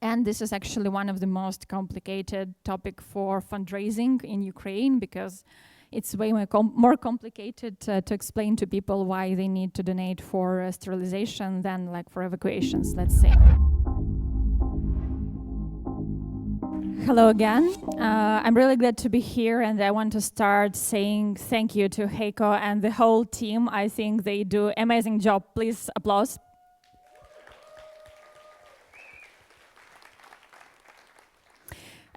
And this is actually one of the most complicated topic for fundraising in Ukraine, because it's way more complicated to explain to people why they need to donate for sterilization than like for evacuations, let's say. Hello again. I'm really glad to be here, and I want to start saying thank you to Heiko and the whole team. I think they do an amazing job. Please applause.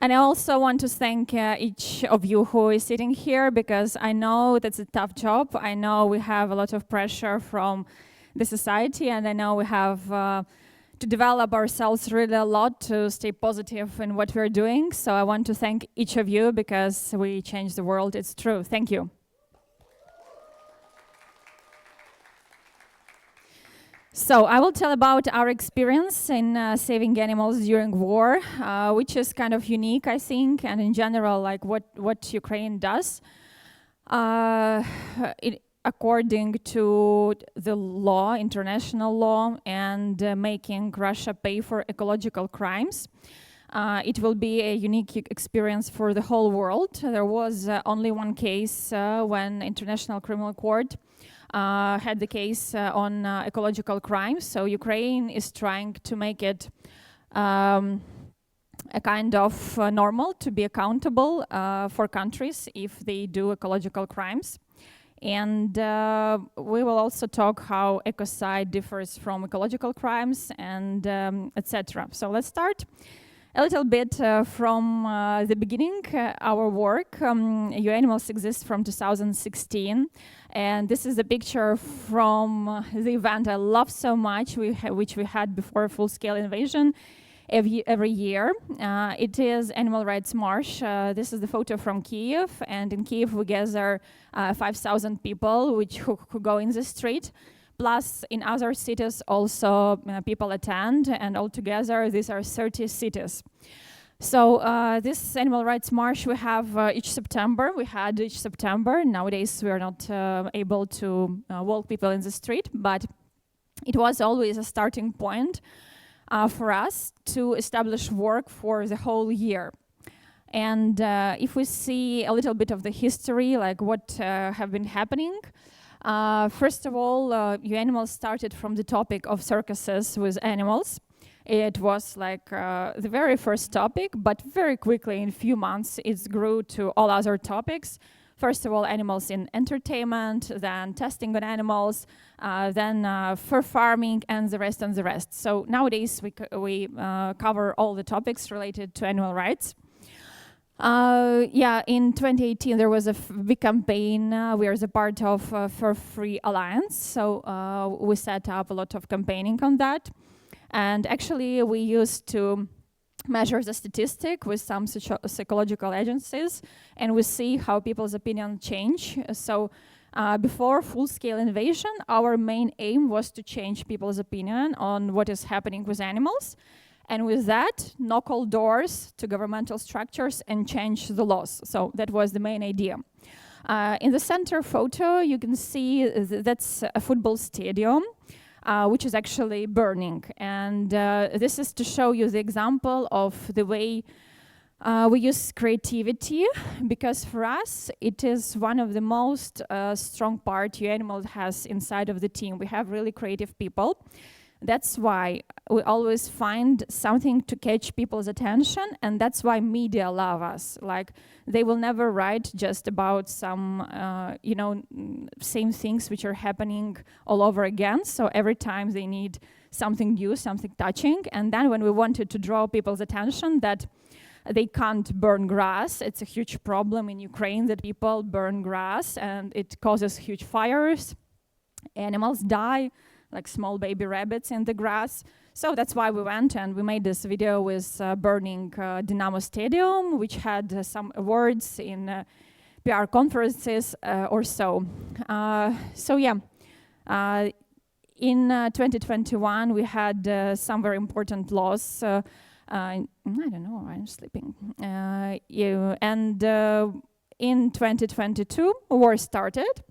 And I also want to thank each of you who is sitting here, because I know that's a tough job. I know we have a lot of pressure from the society, and I know we have to develop ourselves really a lot to stay positive in what we're doing. So I want to thank each of you, because we change the world. It's true. Thank you. So I will tell about our experience in saving animals during war, which is kind of unique, I think, and in general, like what Ukraine does. According to the law, international law, and making Russia pay for ecological crimes. It will be a unique experience for the whole world. There was only one case when International Criminal Court had the case on ecological crimes. So Ukraine is trying to make it a kind of normal to be accountable for countries if they do ecological crimes. And we will also talk how ecocide differs from ecological crimes and etc. So let's start a little bit from the beginning. Our work, UAnimals, exists from 2016, and this is a picture from the event I love so much, which we had before a full-scale invasion every year. It is Animal Rights March. This is the photo from Kyiv, and in Kyiv we gather 5,000 people who go in the street. Plus, in other cities also people attend, and altogether these are 30 cities. So this Animal Rights March we have each September. We had each September. Nowadays we are not able to walk people in the street, but it was always a starting point for us to establish work for the whole year. And if we see a little bit of the history, like what have been happening, first of all, UAnimals started from the topic of circuses with animals. It was like the very first topic, but very quickly, in a few months, it grew to all other topics. First of all, animals in entertainment, then testing on animals, then fur farming, and the rest and the rest. So nowadays, we cover all the topics related to animal rights. In 2018 there was a big campaign. We are the part of Fur Free Alliance, so we set up a lot of campaigning on that. And actually we used to measure the statistic with some psychological agencies, and we see how people's opinion change. So before full-scale invasion, our main aim was to change people's opinion on what is happening with animals. And with that, knock all doors to governmental structures and change the laws. So that was the main idea. In the center photo, you can see that's a football stadium, which is actually burning. And this is to show you the example of the way we use creativity, because for us, it is one of the most strong part UAnimals has inside of the team. We have really creative people. That's why we always find something to catch people's attention, and that's why media love us. Like, they will never write just about some, same things which are happening all over again. So every time they need something new, something touching. And then when we wanted to draw people's attention that they can't burn grass, it's a huge problem in Ukraine that people burn grass, and it causes huge fires. Animals die, like small baby rabbits in the grass. So that's why we went and we made this video with burning Dynamo Stadium, which had some awards in PR conferences or so. In 2021, we had some very important laws. I don't know, I'm sleeping. In 2022, war started.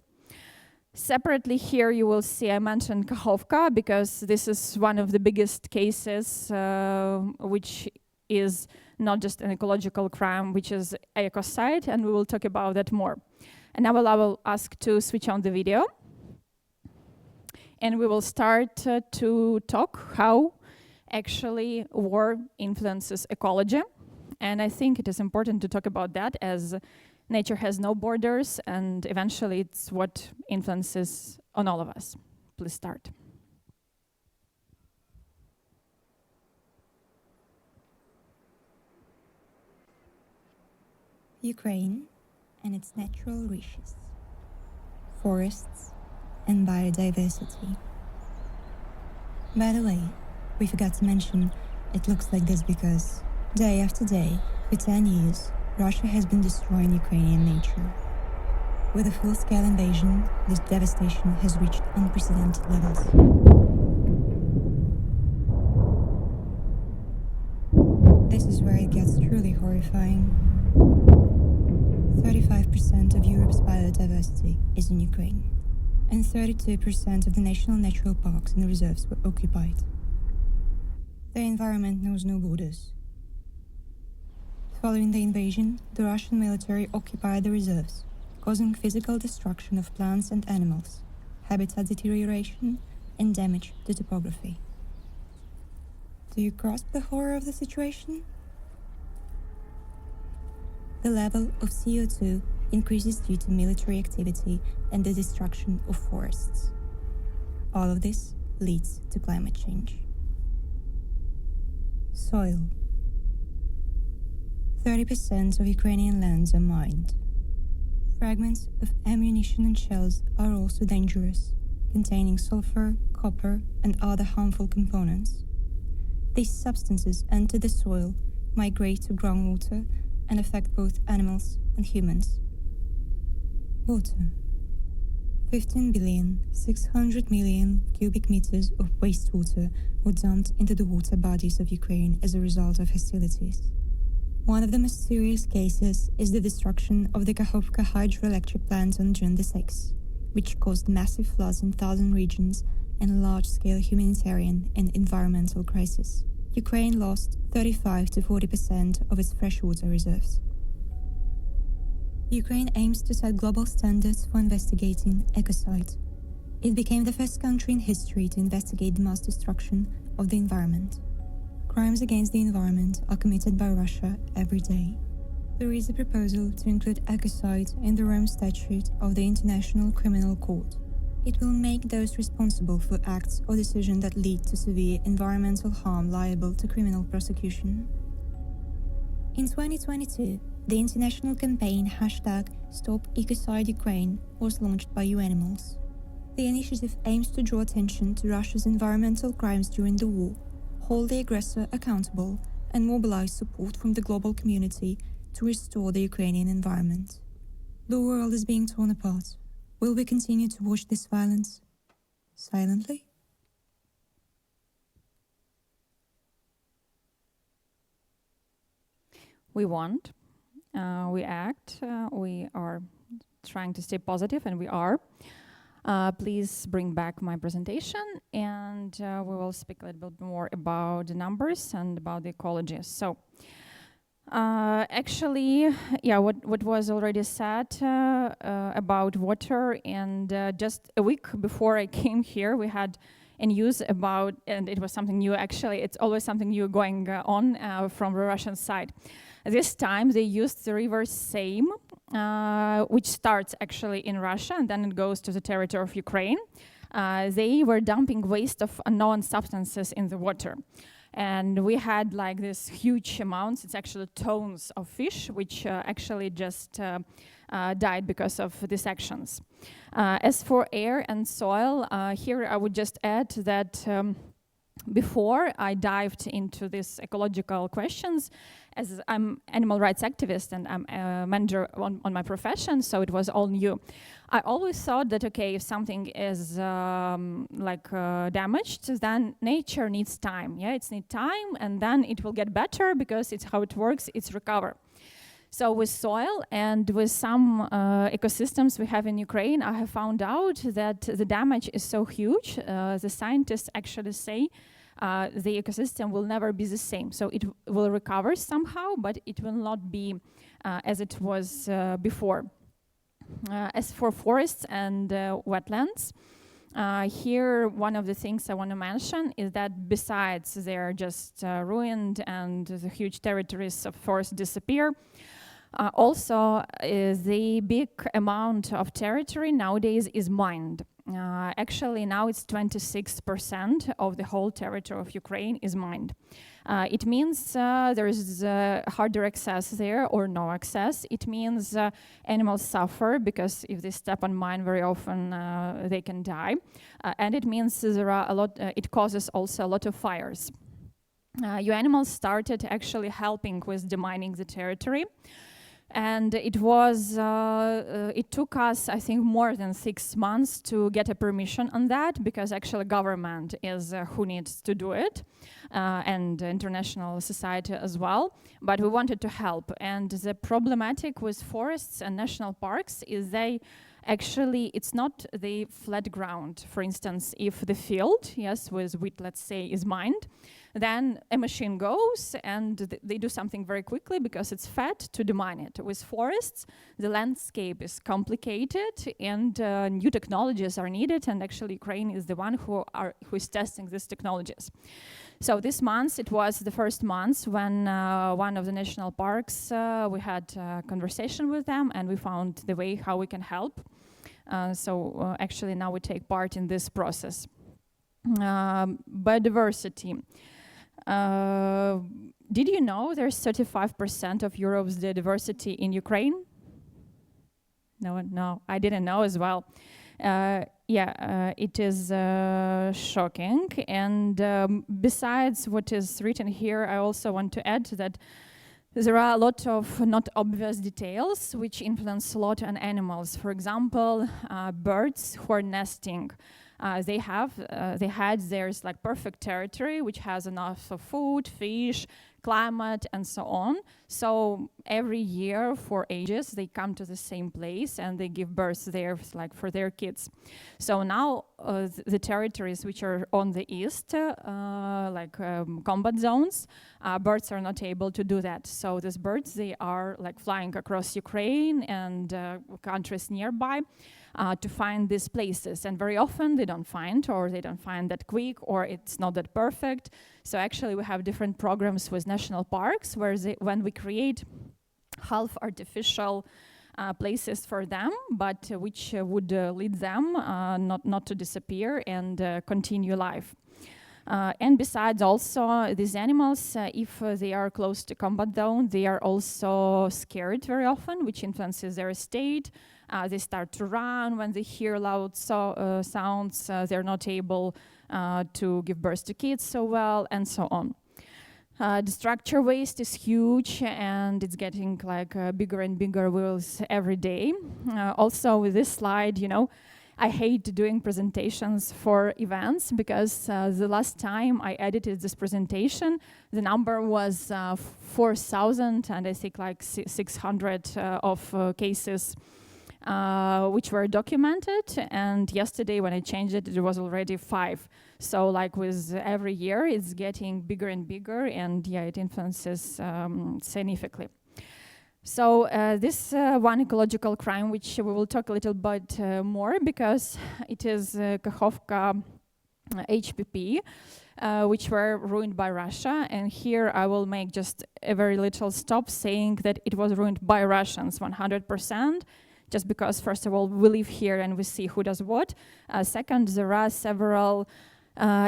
Separately here you will see I mentioned Kakhovka because this is one of the biggest cases which is not just an ecological crime, which is ecocide, and we will talk about that more. And now I will ask to switch on the video. And we will start to talk how actually war influences ecology. And I think it is important to talk about that as nature has no borders, and eventually it's what influences on all of us. Please start. Ukraine and its natural riches, forests and biodiversity. By the way, we forgot to mention it looks like this because day after day, for 10 years, Russia has been destroying Ukrainian nature. With a full-scale invasion, this devastation has reached unprecedented levels. This is where it gets truly horrifying. 35% of Europe's biodiversity is in Ukraine, and 32% of the national natural parks and reserves were occupied. The environment knows no borders. Following the invasion, the Russian military occupied the reserves, causing physical destruction of plants and animals, habitat deterioration, and damage to topography. Do you grasp the horror of the situation? The level of CO2 increases due to military activity and the destruction of forests. All of this leads to climate change. Soil. 30% of Ukrainian lands are mined. Fragments of ammunition and shells are also dangerous, containing sulfur, copper, and other harmful components. These substances enter the soil, migrate to groundwater, and affect both animals and humans. Water. 15,600,000,000 cubic meters of wastewater were dumped into the water bodies of Ukraine as a result of hostilities. One of the most serious cases is the destruction of the Kakhovka hydroelectric plant on June the 6th, which caused massive floods in 1,000 regions and a large-scale humanitarian and environmental crisis. Ukraine lost 35 to 40% of its freshwater reserves. Ukraine aims to set global standards for investigating ecocide. It became the first country in history to investigate the mass destruction of the environment. Crimes against the environment are committed by Russia every day. There is a proposal to include ecocide in the Rome Statute of the International Criminal Court. It will make those responsible for acts or decisions that lead to severe environmental harm liable to criminal prosecution. In 2022, the international campaign #StopEcocideUkraine was launched by UAnimals. The initiative aims to draw attention to Russia's environmental crimes during the war, hold the aggressor accountable, and mobilize support from the global community to restore the Ukrainian environment. The world is being torn apart. Will we continue to watch this violence silently? We want, we act, we are trying to stay positive, and we are. Please bring back my presentation, and we will speak a little bit more about the numbers and about the ecology. So, actually, yeah, what was already said about water, and just a week before I came here, we had a news about, and it was something new. Actually, it's always something new going on from the Russian side. This time they used the river Seym, which starts actually in Russia and then it goes to the territory of Ukraine. They were dumping waste of unknown substances in the water. And we had like this huge amounts, it's actually tons of fish, which actually just died because of these actions. As for air and soil, here I would just add that before I dived into these ecological questions, as I'm animal rights activist and I'm a manager on my profession, so it was all new. I always thought that, okay, if something is damaged, then nature needs time. Yeah, it needs time, and then it will get better because it's how it works, it's recover. So with soil and with some ecosystems we have in Ukraine, I have found out that the damage is so huge. The scientists actually say the ecosystem will never be the same. So it will recover somehow, but it will not be as it was before. As for forests and wetlands, here one of the things I want to mention is that besides they're just ruined and the huge territories of forest disappear, also the big amount of territory nowadays is mined. Actually now it's 26% of the whole territory of Ukraine is mined. It means there is harder access there or no access. It means animals suffer because if they step on mine very often they can die. And it means there are a lot, it causes also a lot of fires. UAnimals started actually helping with demining the territory. And it was, it took us, I think, more than 6 months to get a permission on that, because actually government is who needs to do it, and international society as well. But we wanted to help. And the problematic with forests and national parks is they actually, it's not the flat ground. For instance, if the field, yes, with wheat, let's say, is mined, then a machine goes and they do something very quickly because it's fat to demine it. With forests, the landscape is complicated and new technologies are needed, and actually Ukraine is the one who is testing these technologies. So this month, it was the first month when one of the national parks, we had a conversation with them and we found the way how we can help. So actually now we take part in this process. Biodiversity. Did you know there's 35% of Europe's biodiversity in Ukraine? No, I didn't know as well. It is shocking. And besides what is written here, I also want to add that there are a lot of not obvious details which influence a lot on animals. For example, birds who are nesting. They had theirs like perfect territory, which has enough of food, fish, climate, and so on. So every year for ages, they come to the same place and they give birth there, like for their kids. So now the territories which are on the east, combat zones, birds are not able to do that. So these birds, they are like flying across Ukraine and countries nearby. To find these places, and very often they don't find, or they don't find that quick, or it's not that perfect. So actually we have different programs with national parks where when we create half artificial places for them, but which would lead them not to disappear and continue life. And besides also these animals, if they are close to combat zone, they are also scared very often, which influences their state. They start to run when they hear loud sounds. They're not able to give birth to kids so well, and so on. The structure waste is huge, and it's getting like bigger and bigger wheels every day. Also, with this slide, you know, I hate doing presentations for events because the last time I edited this presentation, the number was 4,000, and I think like 600 of cases which were documented, and yesterday when I changed it, it was already 5. So like with every year, it's getting bigger and bigger, and yeah, it influences significantly. So this one ecological crime, which we will talk a little bit more, because it is Kakhovka HPP, which were ruined by Russia. And here I will make just a very little stop saying that it was ruined by Russians 100%. Just because, first of all, we live here and we see who does what. Second, there are several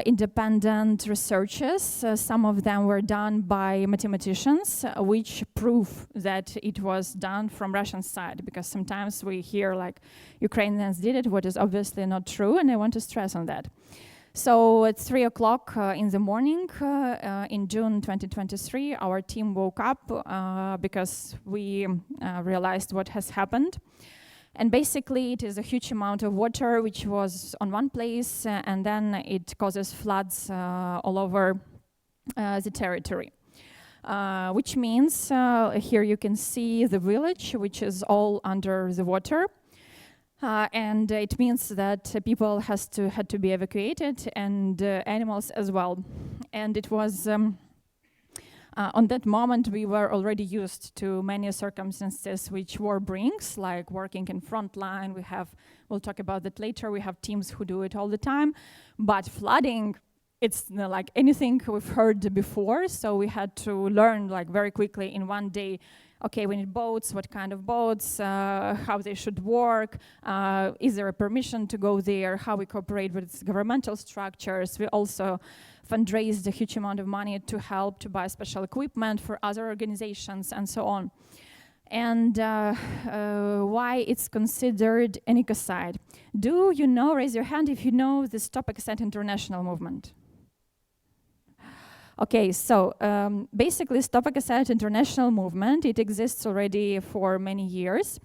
independent researches. Some of them were done by mathematicians, which prove that it was done from Russian side, because sometimes we hear like Ukrainians did it, what is obviously not true, and I want to stress on that. So at 3 o'clock in the morning in June 2023, our team woke up because we realized what has happened. And basically, it is a huge amount of water which was on one place, and then it causes floods all over the territory. which means here you can see the village, which is all under the water. And it means that people had to be evacuated, and animals as well. And it was on that moment we were already used to many circumstances which war brings, like working in front line. We'll talk about that later. We have teams who do it all the time, but flooding, it's like anything we've heard before. So we had to learn like very quickly in one day. Okay, we need boats, what kind of boats, how they should work, is there a permission to go there, how we cooperate with governmental structures. We also fundraised a huge amount of money to help to buy special equipment for other organizations and so on. And why it's considered an ecocide. Do you know, raise your hand if you know the Stop Ecocide International movement? Okay, so basically Stop Ecocide International movement, it exists already for many years.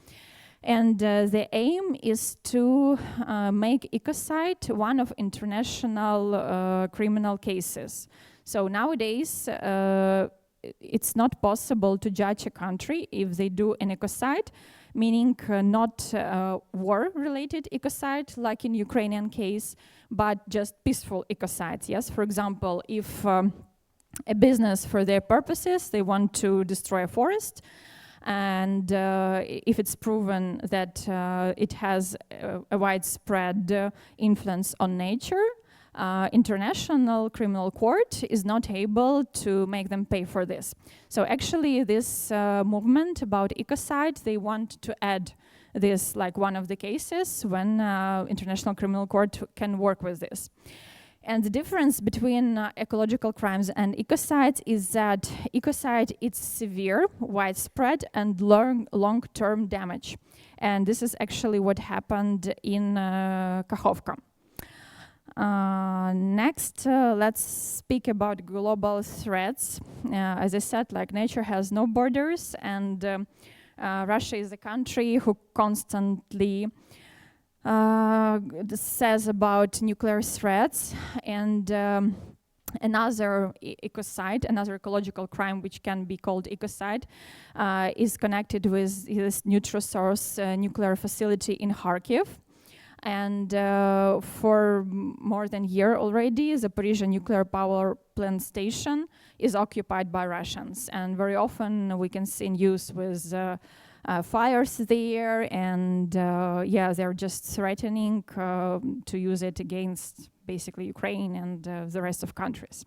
And the aim is to make ecocide one of international criminal cases. So nowadays, it's not possible to judge a country if they do an ecocide, meaning not war-related ecocide, like in Ukrainian case, but just peaceful ecocides. Yes, for example, if a business for their purposes, they want to destroy a forest, and if it's proven that it has a widespread influence on nature, International Criminal Court is not able to make them pay for this. So actually this movement about ecocide, they want to add this like one of the cases when International Criminal Court can work with this. And the difference between ecological crimes and ecocides is that ecocide is severe, widespread, and long-term damage. And this is actually what happened in Kakhovka. Next, let's speak about global threats. As I said, like nature has no borders, and Russia is a country who constantly says about nuclear threats, and another ecocide, another ecological crime which can be called ecocide, is connected with this neutral source nuclear facility in Kharkiv. And for more than a year already, the Zaporizhzhia nuclear power plant station is occupied by Russians, and very often we can see news with fires there, and yeah, they're just threatening to use it against basically Ukraine and the rest of countries.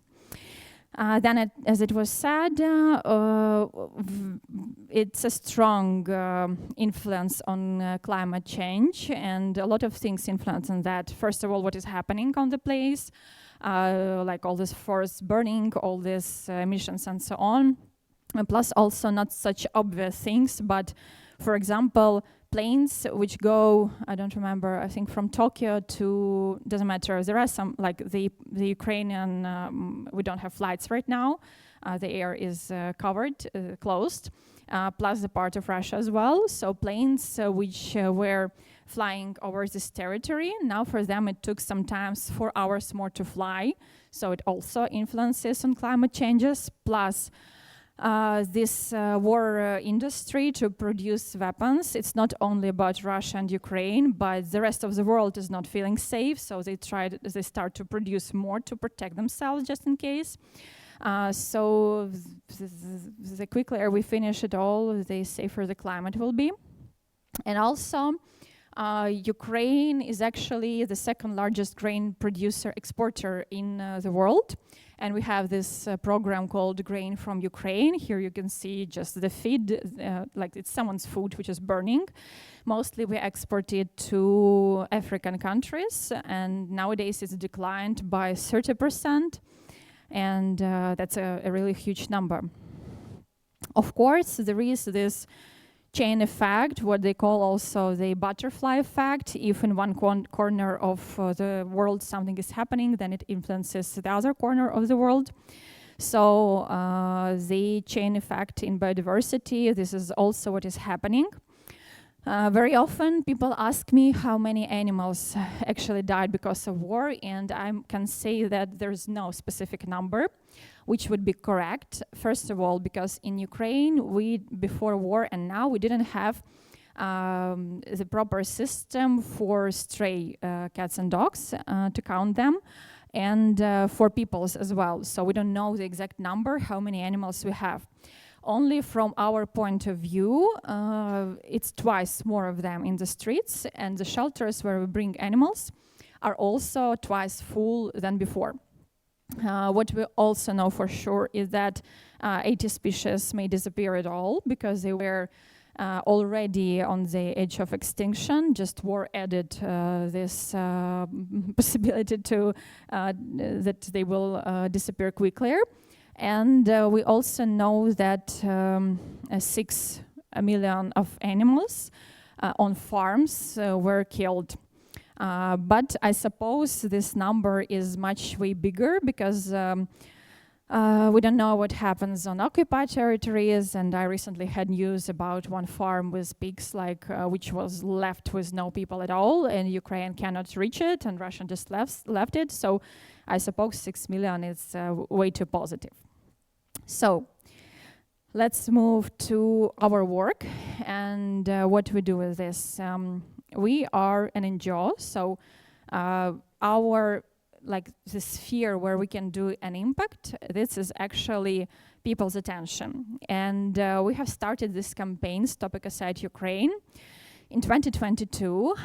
Then, as it was said, it's a strong influence on climate change, and a lot of things influence on that. First of all, what is happening on the place, like all this forest burning, all these emissions and so on. Plus also not such obvious things, but for example, planes which go, I don't remember, I think from Tokyo to, doesn't matter, there are some, like the Ukrainian, we don't have flights right now, the air is covered, closed, plus the part of Russia as well. So planes which were flying over this territory, now for them it took sometimes 4 hours more to fly, so it also influences on climate changes, plus this war industry to produce weapons. It's not only about Russia and Ukraine, but the rest of the world is not feeling safe, so they start to produce more to protect themselves just in case. So the quicker we finish it all, the safer the climate will be. And also, Ukraine is actually the second largest grain producer exporter in the world. And we have this program called Grain from Ukraine. Here you can see just the feed, like it's someone's food which is burning. Mostly we export it to African countries, and nowadays it's declined by 30%. And that's a really huge number. Of course, there is this chain effect, what they call also the butterfly effect. If in one corner of the world something is happening, then it influences the other corner of the world. So the chain effect in biodiversity, this is also what is happening. Very often people ask me how many animals actually died because of war, and I can say that there's no specific number, which would be correct. First of all, because in Ukraine, before war and now, we didn't have the proper system for stray cats and dogs to count them, and for peoples as well. So we don't know the exact number, how many animals we have. Only from our point of view, it's twice more of them in the streets, and the shelters where we bring animals are also twice full than before. What we also know for sure is that 80 species may disappear at all because they were already on the edge of extinction. Just war added this possibility to that they will disappear quicker. And we also know that 6 million of animals on farms were killed. But I suppose this number is much way bigger because we don't know what happens on occupied territories. And I recently had news about one farm with pigs, which was left with no people at all, and Ukraine cannot reach it, and Russia just left it. So I suppose 6 million is way too positive. So let's move to our work and what we do with this. We are an NGO, so our the sphere where we can do an impact, this is actually people's attention. And we have started this campaign, Stop Ecocide Ukraine, in 2022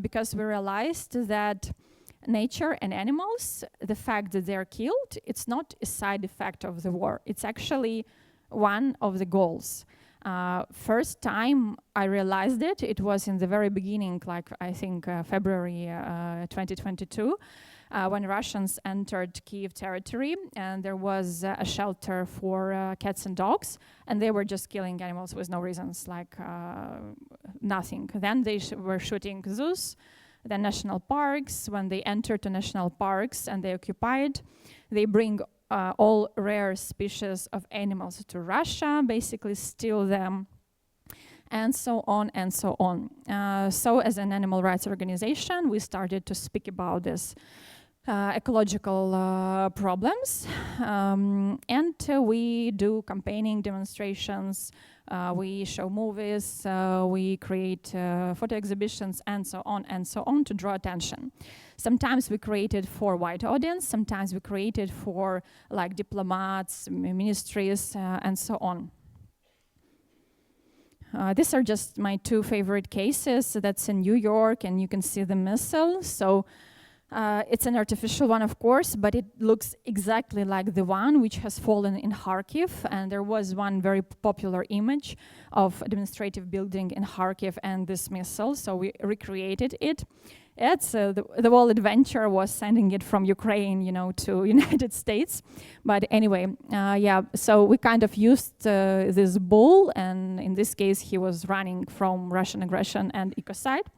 because we realized that nature and animals, the fact that they're killed, it's not a side effect of the war. It's actually one of the goals. First time I realized it, it was in the very beginning, I think February 2022, when Russians entered Kiev territory, and there was a shelter for cats and dogs, and they were just killing animals with no reasons, nothing. Then they were shooting zoos, then national parks. When they enter to national parks and they occupy it, they bring all rare species of animals to Russia, basically steal them, and so on and so on. So as an animal rights organization, we started to speak about this ecological problems, and we do campaigning demonstrations, we show movies, we create photo exhibitions, and so on to draw attention. Sometimes we created for wide audience, sometimes we created for diplomats, ministries, and so on. These are just my 2 favorite cases. That's in New York, and you can see the missile. So it's an artificial one, of course, but it looks exactly like the one which has fallen in Kharkiv. And there was one very popular image of administrative building in Kharkiv and this missile, so we recreated it. It's the whole adventure was sending it from Ukraine, to United States. But anyway, so we kind of used this bull, and in this case, he was running from Russian aggression and ecocide.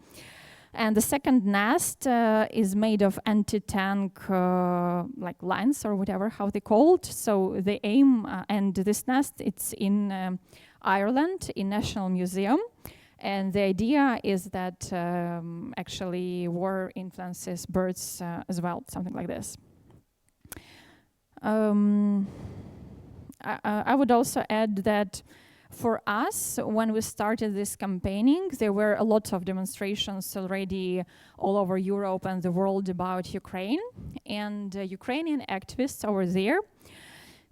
And the second nest is made of anti-tank lines or whatever, how they called. So they aim, and this nest, it's in Ireland, in National Museum. And the idea is that actually war influences birds as well, something like this. I would also add that for us, when we started this campaigning, there were a lot of demonstrations already all over Europe and the world about Ukraine. And Ukrainian activists over there,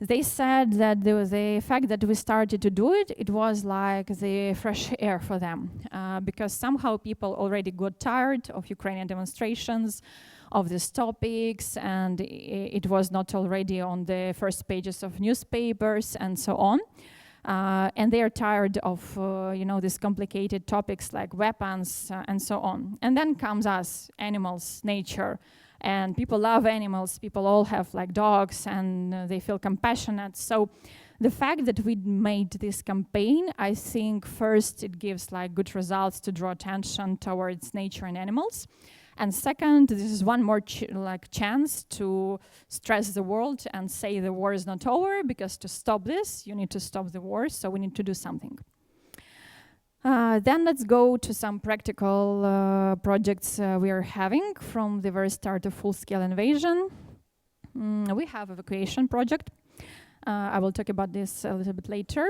they said that the fact that we started to do it, it was like the fresh air for them. Because somehow people already got tired of Ukrainian demonstrations, of these topics, and it was not already on the first pages of newspapers and so on. And they are tired of, these complicated topics like weapons and so on. And then comes us, animals, nature, and people love animals. People all have dogs, and they feel compassionate. So the fact that we made this campaign, I think first it gives good results to draw attention towards nature and animals. And second, this is one more chance to stress the world and say the war is not over, because to stop this, you need to stop the war, so we need to do something. Then let's go to some practical projects we are having from the very start of full-scale invasion. We have evacuation project. I will talk about this a little bit later.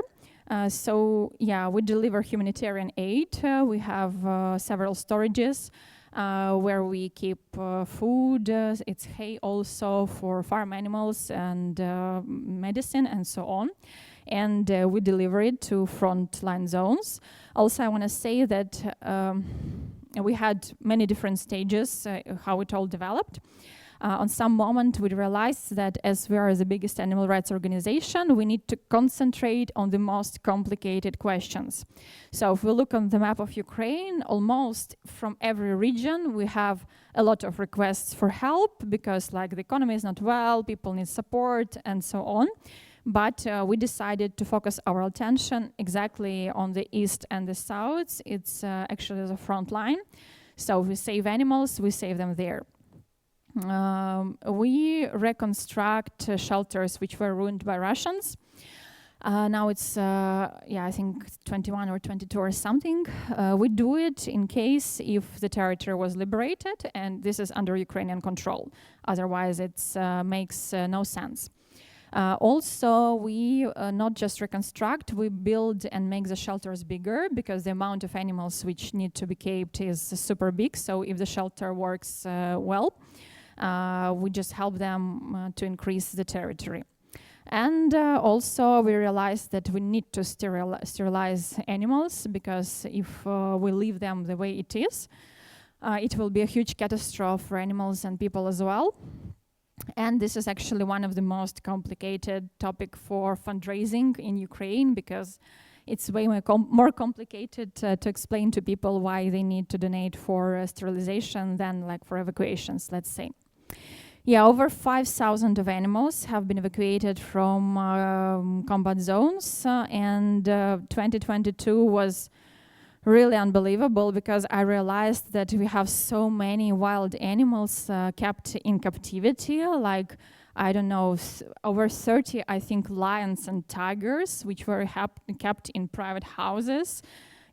So yeah, we deliver humanitarian aid. We have several storages where we keep food. It's hay also for farm animals and medicine and so on. And we deliver it to frontline zones. Also, I want to say that we had many different stages how it all developed. On some moment, we realized that as we are the biggest animal rights organization, we need to concentrate on the most complicated questions. So if we look on the map of Ukraine, almost from every region, we have a lot of requests for help because like the economy is not well, people need support and so on. But we decided to focus our attention exactly on the east and the south. It's actually the front line. So if we save animals, we save them there. We reconstruct shelters which were ruined by Russians. Now it's, I think 21 or 22 or something. We do it in case if the territory was liberated and this is under Ukrainian control. Otherwise, it makes no sense. Also, we not just reconstruct, we build and make the shelters bigger because the amount of animals which need to be kept is super big. So if the shelter works well, we just help them to increase the territory. And also we realized that we need to sterilize animals because if we leave them the way it is, it will be a huge catastrophe for animals and people as well. And this is actually one of the most complicated topic for fundraising in Ukraine because it's way more complicated to explain to people why they need to donate for sterilization than like for evacuations, let's say. Yeah, over 5,000 of animals have been evacuated from combat zones, and 2022 was really unbelievable because I realized that we have so many wild animals kept in captivity, like, I don't know, over 30, I think, lions and tigers, which were kept in private houses,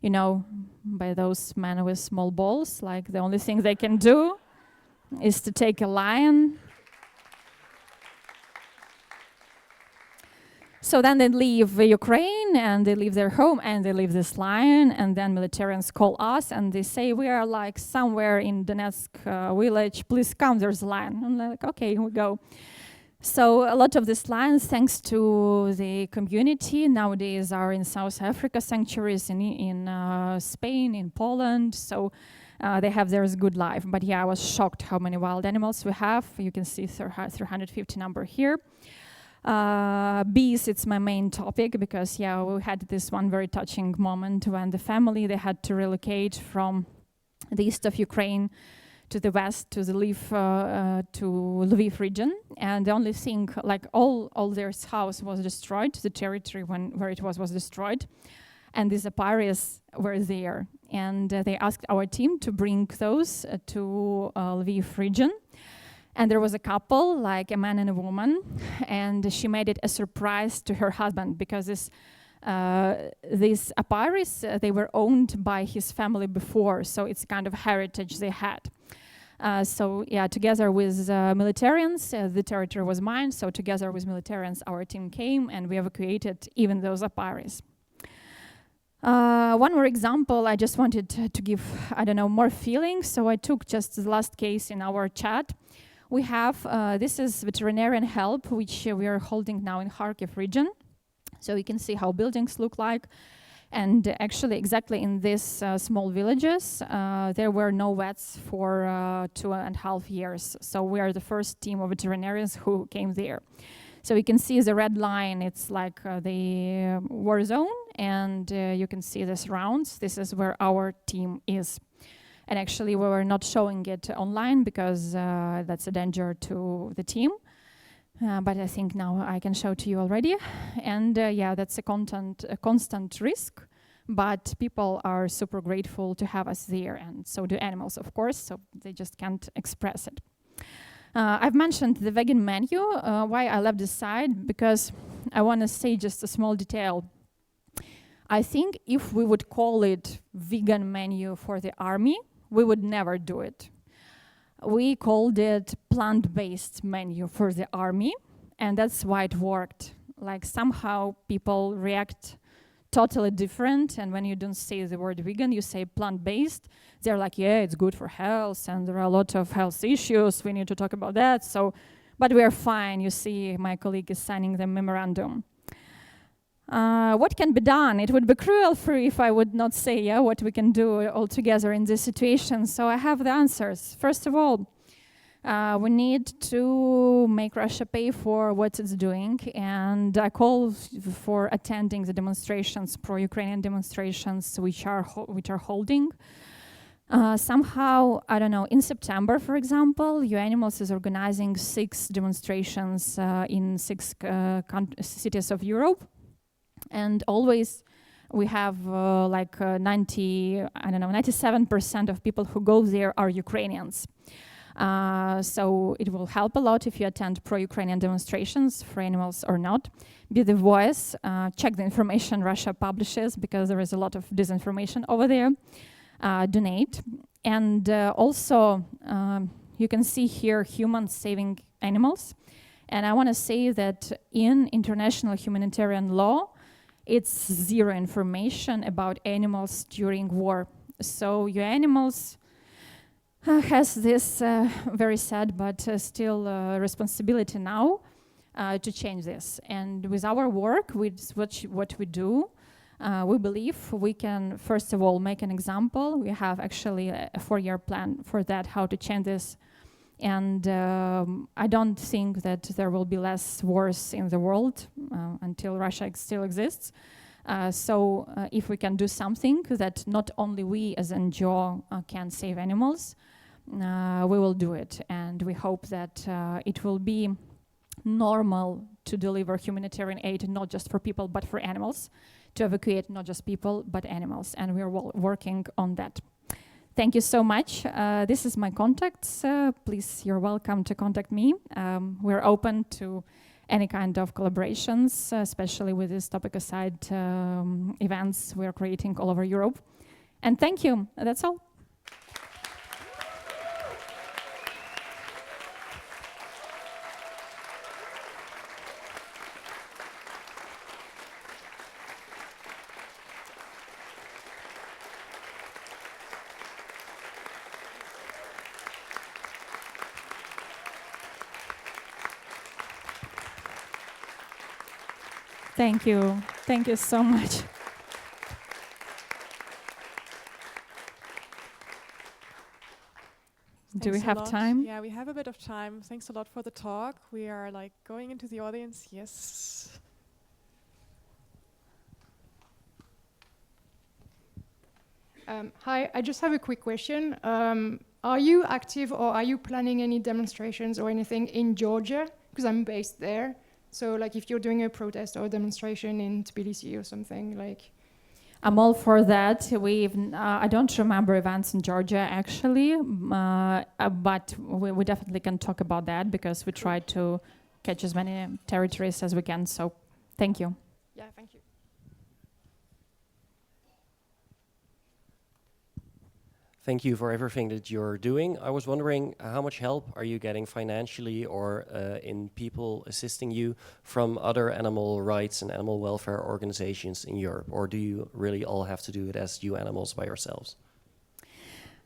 you know, by those men with small balls, like the only thing they can do is to take a lion. So then they leave Ukraine and they leave their home and they leave this lion, and then militarians call us and they say, we are like somewhere in Donetsk village, please come, there's a lion. I'm like, okay, here we go. So a lot of these lions, thanks to the community, nowadays are in South Africa sanctuaries, in Spain, in Poland. So they have their good life. But yeah, I was shocked how many wild animals we have. You can see 350 number here. Bees, it's my main topic because yeah, we had this one very touching moment when the family, they had to relocate from the east of Ukraine to the west, to the Lviv region, and the only thing, like all their house was destroyed, the territory where it was destroyed, and these apiaries were there, and they asked our team to bring those to Lviv region. And there was a couple, like a man and a woman, and she made it a surprise to her husband because these apiaries, they were owned by his family before, so it's kind of heritage they had. So yeah, together with militarians, the territory was mine, so together with militarians, our team came and we evacuated even those apiaries. One more example, I just wanted to give, I don't know, more feelings, so I took just the last case in our chat. We have, this is veterinarian help, which we are holding now in Kharkiv region. So you can see how buildings look like. And actually, exactly in these small villages, there were no vets for 2.5 years. So we are the first team of veterinarians who came there. So you can see the red line, it's like the war zone, and you can see the surrounds. This is where our team is. And actually, we were not showing it online because that's a danger to the team. But I think now I can show to you already. And yeah, that's a constant risk. But people are super grateful to have us there. And so do animals, of course. So they just can't express it. I've mentioned the vegan menu. Why I left this side? Because I want to say just a small detail. I think if we would call it vegan menu for the army, we would never do it. We called it plant-based menu for the army, and that's why it worked. Like somehow people react totally different, and when you don't say the word vegan, you say plant-based, they're like, yeah, it's good for health, and there are a lot of health issues, we need to talk about that. So, but we're fine. You see, my colleague is signing the memorandum. What can be done? It would be cruel-free if I would not say what we can do all together in this situation. So I have the answers. First of all, we need to make Russia pay for what it's doing, and I call for attending the demonstrations, pro-Ukrainian demonstrations, which are holding. Somehow, I don't know, in September, for example, UAnimals is organizing 6 demonstrations in 6 cities of Europe. And always we have 97% of people who go there are Ukrainians. So it will help a lot if you attend pro-Ukrainian demonstrations, for animals or not. Be the voice, check the information Russia publishes, because there is a lot of disinformation over there. Donate. And also, you can see here humans saving animals. And I want to say that in international humanitarian law, it's zero information about animals during war. So UAnimals has this very sad but still responsibility now to change this. And with our work, with what we do, we believe we can, first of all, make an example. We have actually a 4-year plan for that, how to change this. And I don't think that there will be less wars in the world until Russia still exists. So if we can do something that not only we as NGO can save animals, we will do it. And we hope that it will be normal to deliver humanitarian aid, not just for people, but for animals, to evacuate not just people, but animals. And we're working on that. Thank you so much. This is my contacts. Please, you're welcome to contact me. We're open to any kind of collaborations, especially with these topic aside events we're creating all over Europe. And thank you. That's all. Thank you. Thank you so much. Do we have time? Yeah, we have a bit of time. Thanks a lot for the talk. We are going into the audience. Yes. Hi, I just have a quick question. Are you active or are you planning any demonstrations or anything in Georgia? Because I'm based there. So if you're doing a protest or a demonstration in Tbilisi or something I'm all for that. I don't remember events in Georgia actually, but we definitely can talk about that because we try to catch as many territories as we can. So thank you. Yeah, thank you. Thank you for everything that you're doing. I was wondering how much help are you getting financially or in people assisting you from other animal rights and animal welfare organizations in Europe? Or do you really all have to do it as UAnimals by yourselves?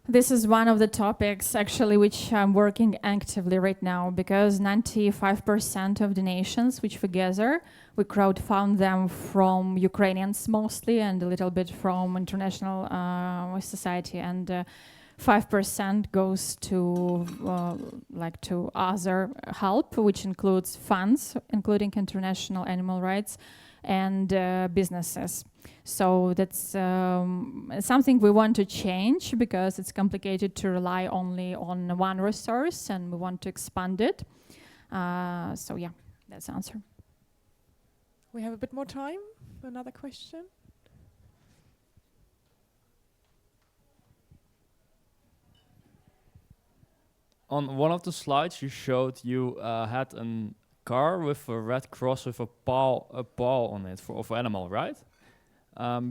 This is one of the topics actually which I'm working actively right now, because 95% of donations which we gather, we crowdfund them from Ukrainians mostly and a little bit from international society, and 5% goes to to other help, which includes funds, including international animal rights and businesses. So that's something we want to change because it's complicated to rely only on one resource, and we want to expand it. So yeah, that's the answer. We have a bit more time. Another question? On one of the slides you showed, you had a car with a red cross with a paw on it for animal, right?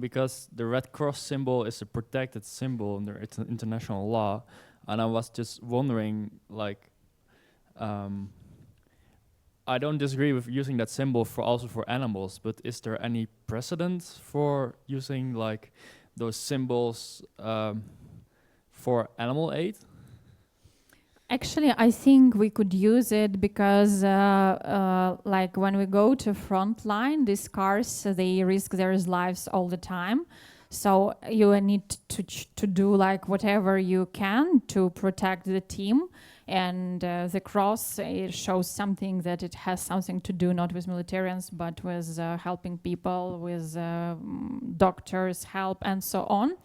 because the Red Cross symbol is a protected symbol under international law, and I was just wondering, like, I don't disagree with using that symbol for animals, but is there any precedent for using like those symbols for animal aid? Actually, I think we could use it because, like, when we go to front line, these cars, they risk their lives all the time. So you need to do like whatever you can to protect the team. And the cross, it shows something that it has something to do not with militarians, but with helping people, with doctors' help, and so on.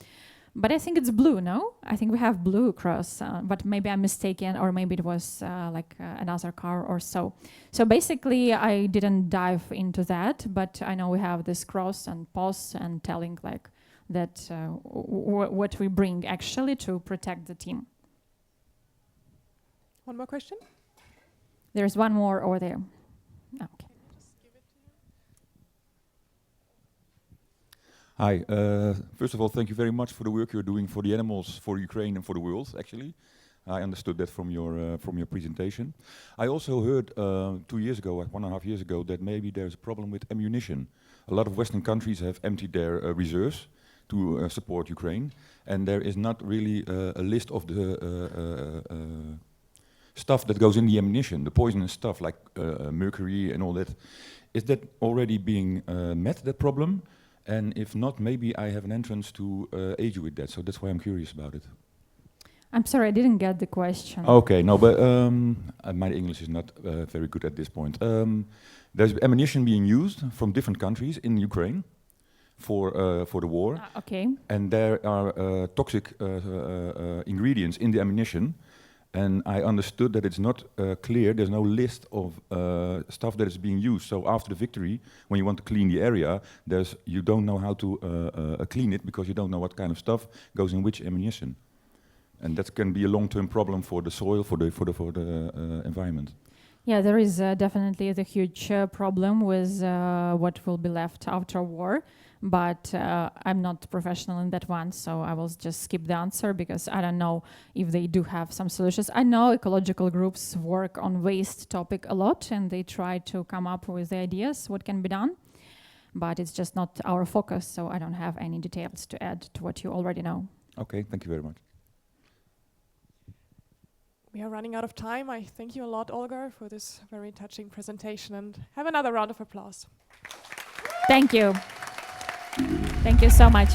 But I think it's blue, no? I think we have blue cross, but maybe I'm mistaken, or maybe it was like another car or so. So basically, I didn't dive into that, but I know we have this cross and pause and telling like that what we bring actually to protect the team. One more question? There's one more over there. Okay. Hi. First of all, thank you very much for the work you're doing for the animals, for Ukraine, and for the world. Actually, I understood that from your presentation. I also heard 2 years ago, 1.5 years ago, that maybe there's a problem with ammunition. A lot of Western countries have emptied their reserves to support Ukraine, and there is not really a list of the stuff that goes in the ammunition, the poisonous stuff like mercury and all that. Is that already being met, that problem? And if not, maybe I have an entrance to aid you with that. So that's why I'm curious about it. I'm sorry, I didn't get the question. Okay, no, but my English is not very good at this point. There's ammunition being used from different countries in Ukraine for the war. Okay. And there are toxic ingredients in the ammunition. And I understood that it's not clear, there's no list of stuff that is being used. So after the victory, when you want to clean the area, you don't know how to clean it because you don't know what kind of stuff goes in which ammunition. And that can be a long-term problem for the soil, for the environment. Yeah, there is definitely the huge problem with what will be left after war. But I'm not professional in that one, so I will just skip the answer because I don't know if they do have some solutions. I know ecological groups work on waste topic a lot, and they try to come up with ideas what can be done, but it's just not our focus, so I don't have any details to add to what you already know. Okay, thank you very much. We are running out of time. I thank you a lot, Olga, for this very touching presentation, and have another round of applause. Thank you. Thank you so much.